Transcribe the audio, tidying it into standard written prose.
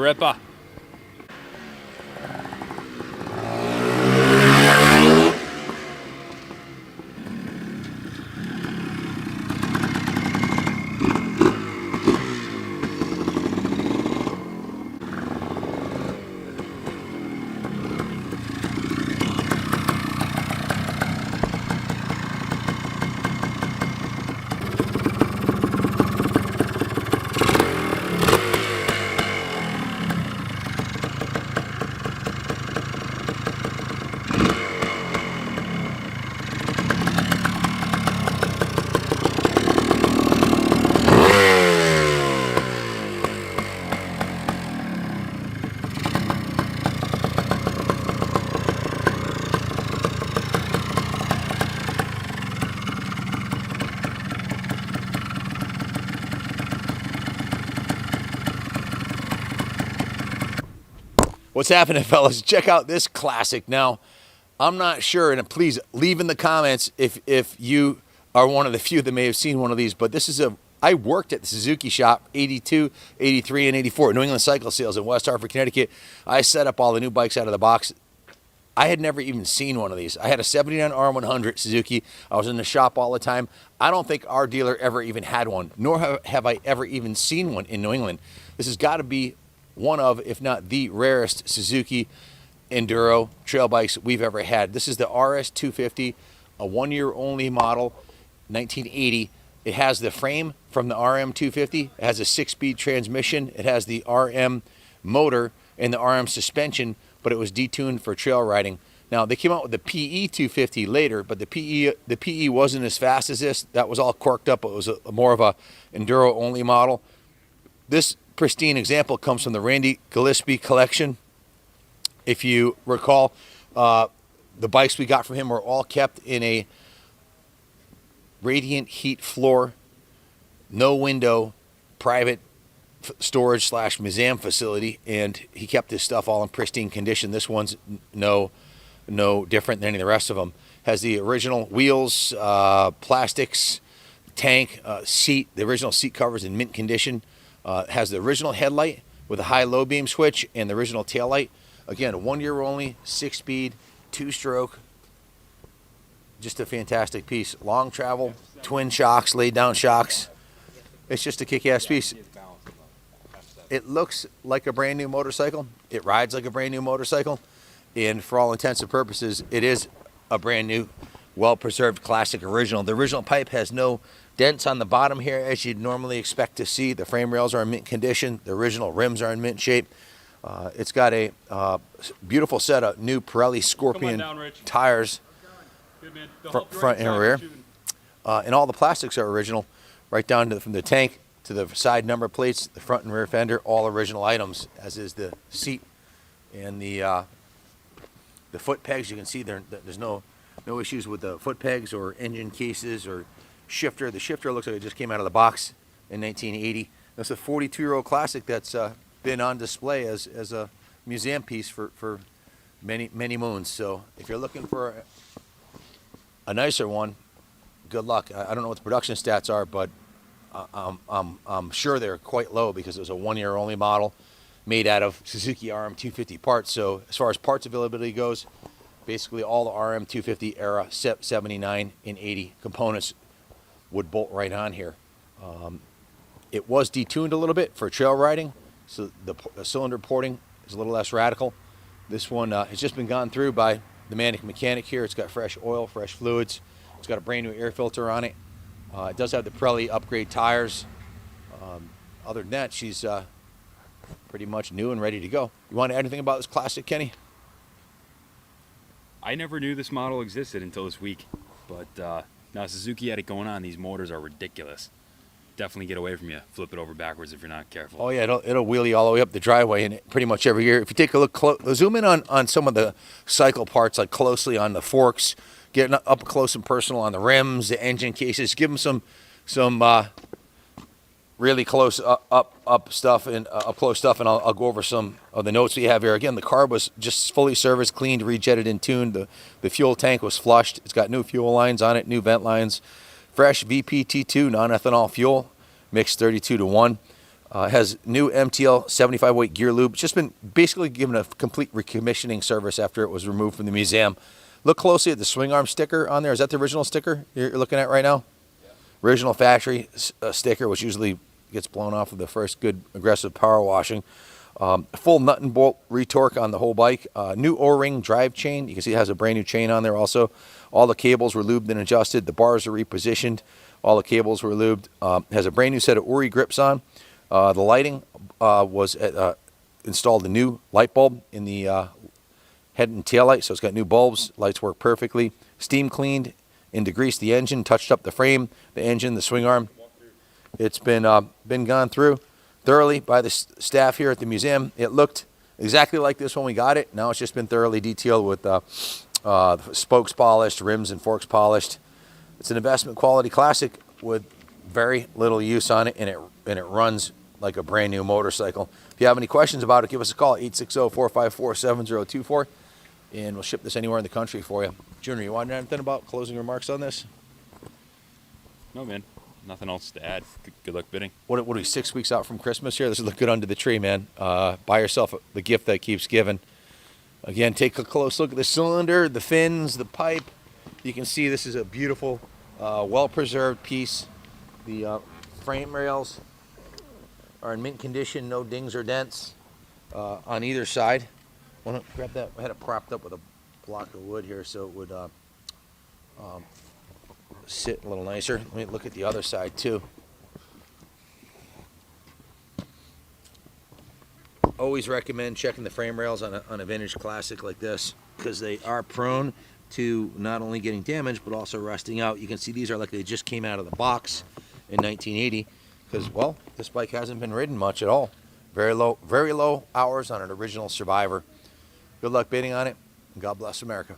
ripper. What's happening, fellas? Check out this classic. Now, I'm not sure, and please leave in the comments if you are one of the few that may have seen one of these, but this is I worked at the Suzuki shop 82, 83, and 84, New England Cycle Sales in West Hartford, Connecticut. I set up all the new bikes out of the box. I had never even seen one of these. I had a 79 R100 Suzuki. I was in the shop all the time. I don't think our dealer ever even had one, nor have I ever even seen one in New England. This has got to be one of, if not the rarest Suzuki enduro trail bikes we've ever had. This is the RS250, a one-year-only model, 1980. It has the frame from the RM250. It has a 6-speed transmission. It has the RM motor and the RM suspension, but it was detuned for trail riding. Now, they came out with the PE250 later, but the PE wasn't as fast as this. That was all corked up. It was more of a enduro-only model. This pristine example comes from the Randy Gillespie collection. If you recall, the bikes we got from him were all kept in a radiant heat floor, no window, private storage / museum facility, and he kept his stuff all in pristine condition. This one's no different than any of the rest of them. Has the original wheels, plastics, tank, seat. The original seat covers in mint condition. Has the original headlight with a high-low beam switch and the original tail light. Again, 1 year only, 6-speed, 2-stroke. Just a fantastic piece. Long travel, twin shocks, laid down shocks. It's just a kick-ass piece. It looks like a brand new motorcycle. It rides like a brand new motorcycle. And for all intents and purposes, it is a brand new, well-preserved classic original. The original pipe has no dents on the bottom here, as you'd normally expect to see. The frame rails are in mint condition. The original rims are in mint shape. It's got a beautiful set of new Pirelli Scorpion tires, front and rear. And all the plastics are original, right down to from the tank to the side number plates, the front and rear fender, all original items, as is the seat and the foot pegs. You can see there's no issues with the foot pegs or engine cases or shifter. The shifter looks like it just came out of the box in 1980. That's a 42-year-old classic that's been on display as a museum piece for many moons. So if you're looking for a nicer one, good luck. I don't know what the production stats are, but I'm sure they're quite low because it was a 1 year only model made out of Suzuki RM250 parts. So as far as parts availability goes, basically all the RM250 era 79 and 80 components would bolt right on here. It was detuned a little bit for trail riding, so the cylinder porting is a little less radical. This one has just been gone through by the mechanic here. It's got fresh oil, fresh fluids. It's got a brand new air filter on it. It does have the Pirelli upgrade tires. Other than that, she's pretty much new and ready to go. You want to add anything about this classic, Kenny? I never knew this model existed until this week, but now Suzuki had it going on. These motors are ridiculous. Definitely get away from you. Flip it over backwards if you're not careful. Oh yeah, it'll wheel you all the way up the driveway, and pretty much every year. If you take a look, zoom in on some of the cycle parts, like closely on the forks, get up close and personal on the rims, the engine cases. Give them some really close up stuff and up close stuff, and I'll go over some of the notes we have here. Again, the carb was just fully serviced, cleaned, rejetted, and tuned. The fuel tank was flushed. It's got new fuel lines on it, new vent lines, fresh VPT2 non-ethanol fuel, mixed 32 to 1. Has new MTL 75 weight gear lube. It's just been basically given a complete recommissioning service after it was removed from the museum. Look closely at the swing arm sticker on there. Is that the original sticker you're looking at right now? Yeah. Original factory sticker, which usually gets blown off with the first good aggressive power washing. Full nut and bolt retorque on the whole bike. New O-ring drive chain. You can see it has a brand new chain on there also. All the cables were lubed and adjusted. The bars are repositioned. All the cables were lubed. Has a brand new set of Uri grips on. The lighting was installed a new light bulb in the head and tail light, so it's got new bulbs. Lights work perfectly. Steam cleaned and degreased the engine, touched up the frame, the engine, the swing arm. It's been gone through thoroughly by the staff here at the museum. It looked exactly like this when we got it. Now it's just been thoroughly detailed with spokes polished, rims and forks polished. It's an investment quality classic with very little use on it, and it runs like a brand new motorcycle. If you have any questions about it, give us a call, 860-454-7024, and we'll ship this anywhere in the country for you. Junior, you want anything about closing remarks on this? No, man. Nothing else to add. Good luck bidding. What are we, 6 weeks out from Christmas here? This will look good under the tree, man. Buy yourself the gift that keeps giving. Again, take a close look at the cylinder, the fins, the pipe. You can see this is a beautiful, well-preserved piece. The frame rails are in mint condition, no dings or dents on either side. Want to grab that? I had it propped up with a block of wood here so it would sit a little nicer. Let me look at the other side too. Always recommend checking the frame rails on a vintage classic like this, because they are prone to not only getting damaged but also rusting out. You can see these are like they just came out of the box in 1980, because, well, this bike hasn't been ridden much at all. Very low hours on an original Survivor. Good luck bidding on it, and God bless America.